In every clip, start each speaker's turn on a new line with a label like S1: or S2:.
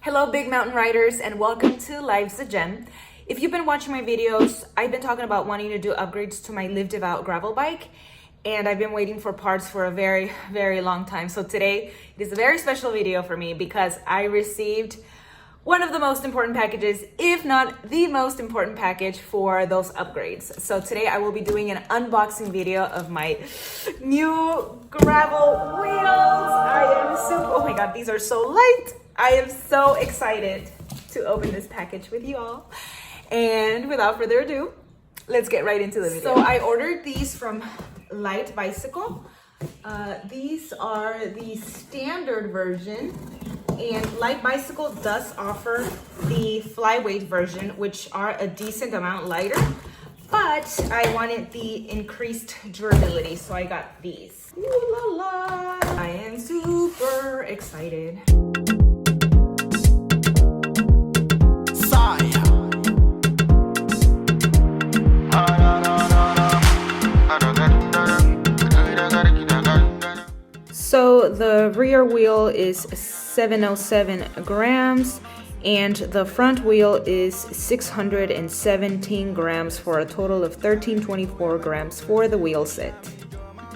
S1: Hello big mountain riders and welcome to Life's a Gem. If you've been watching my videos, I've been talking about wanting to do upgrades to my Live Devout gravel bike, and I've been waiting for parts for a very long time. So today it is a very special video for me because I received one of the most important packages, if not the most important package for those upgrades. So today I will be doing an unboxing video of my new gravel wheels. Oh my God, these are so light. I am so excited to open this package with you all. And without further ado, let's get right into the video. So I ordered these from Light Bicycle. These are the standard version, and Light Bicycle does offer the flyweight version, which are a decent amount lighter, but I wanted the increased durability, so I got these. Ooh la la! I am super excited. So the rear wheel is 707 grams and the front wheel is 617 grams for a total of 1324 grams for the wheel set.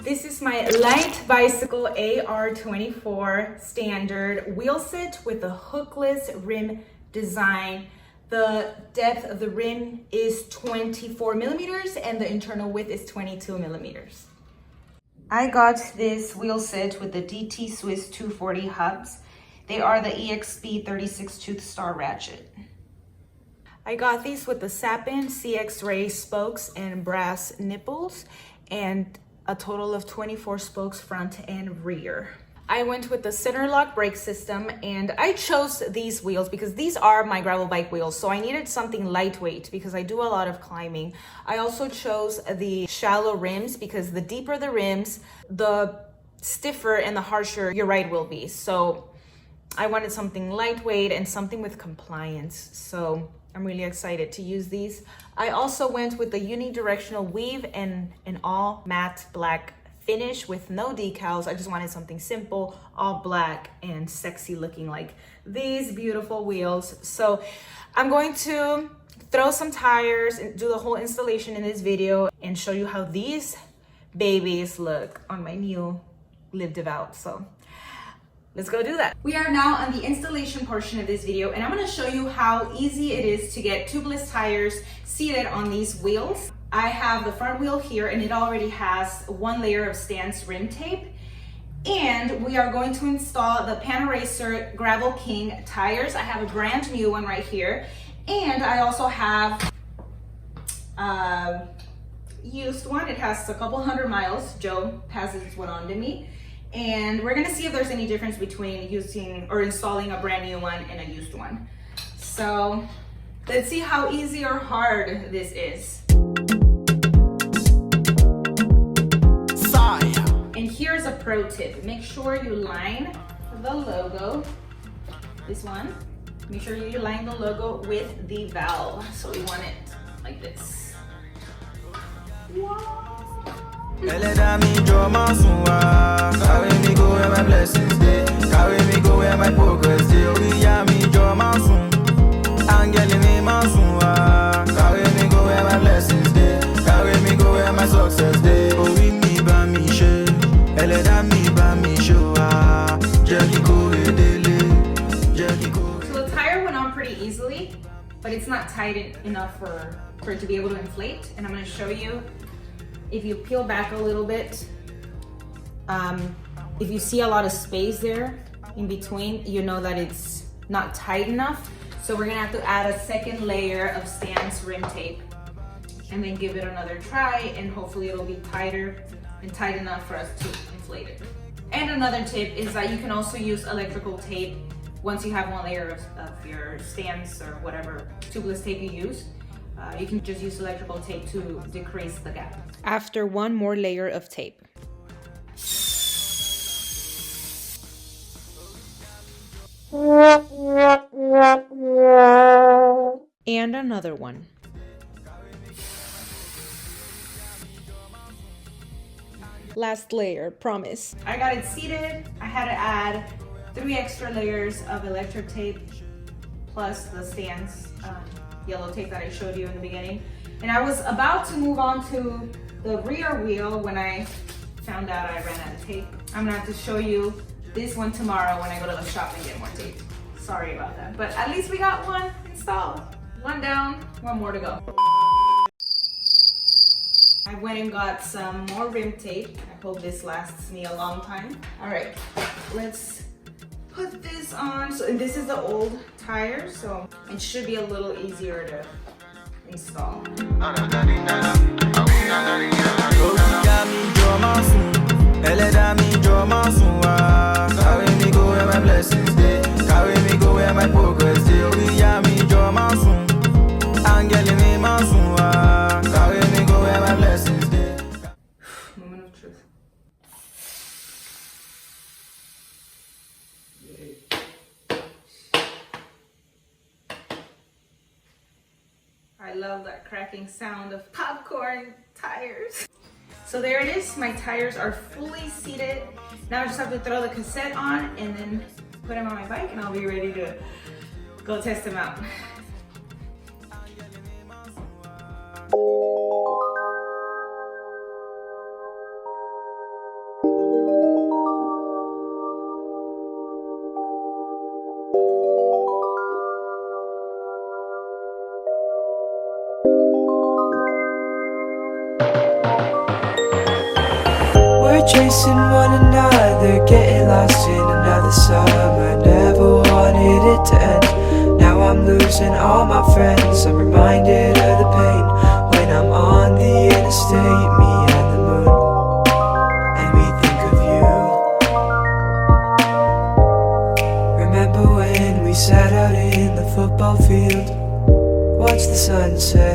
S1: This is my Light Bicycle AR24 standard wheel set with a hookless rim design. The depth of the rim is 24 millimeters and the internal width is 22 millimeters. I got this wheel set with the DT Swiss 240 hubs. They are the EXP 36 tooth star ratchet. I got these with the Sapin CX Ray spokes and brass nipples and a total of 24 spokes front and rear. I went with the center lock brake system, and I chose these wheels because these are my gravel bike wheels, so I needed something lightweight because I do a lot of climbing. I also chose the shallow rims because the deeper the rims, the stiffer and the harsher your ride will be. So I wanted something lightweight and something with compliance, so I'm really excited to use these. I also went with the unidirectional weave and an all matte black finish with no decals. I just wanted something simple, all black and sexy looking like these beautiful wheels. So I'm going to throw some tires and do the whole installation in this video and show you how these babies look on my new Live Devout. So let's go do that. We are now on the installation portion of this video, and I'm going to show you how easy it is to get tubeless tires seated on these wheels. I have the front wheel here and it already has one layer of Stance rim tape, and we are going to install the Panaracer Gravel King tires. I have a brand new one right here, and I also have a used one. It has a couple hundred miles. Joe passes this one on to me, and we're gonna see if there's any difference between using or installing a brand new one and a used one. So let's see how easy or hard this is. And here's a pro tip. Make sure you line the logo, this one. Make sure you line the logo with the valve. So we want it like this. Wow.
S2: Let me draw my carry me go where my blessings stay, carry me go where my progress stay. Me draw my angel me my carry me go where my blessings stay, carry me go where my success stay. Oh, we me by me share, let me by me show.
S1: So the tire went on pretty easily, but it's not tight enough for it to be able to inflate. And I'm going to show you. If you peel back a little bit, if you see a lot of space there in between, you know that it's not tight enough. So we're gonna have to add a second layer of Stance rim tape and then give it another try, and hopefully it'll be tighter and tight enough for us to inflate it. And another tip is that you can also use electrical tape once you have one layer of your Stance or whatever tubeless tape you use. You can just use electrical tape to decrease the gap. After one more layer of tape. And another one. Last layer, promise. I got it seated. I had to add 3 extra layers of electric tape plus the stands yellow tape that I showed you in the beginning. And I was about to move on to the rear wheel when I found out I ran out of tape. I'm gonna have to show you this one tomorrow when I go to the shop and get more tape. Sorry about that, but at least we got one installed. One down, one more to go. I went and got some more rim tape. I hope this lasts me a long time. All right, let's put this on. So this is the old tire, so it should be a little easier to install. Carry me go where my blessings day. Carry me go where my progress day. Carry me go where my blessings day. Moment of truth. I love that cracking sound of popcorn tires. So there it is, my tires are fully seated. Now I just have to throw the cassette on and then put them on my bike and I'll be ready to go test them out.
S3: Chasing one another, getting lost in another summer. Never wanted it to end. Now I'm losing all my friends. I'm reminded of the pain when I'm on the interstate, me and the moon, and we think of you. Remember when we sat out in the football field, watched the sunset.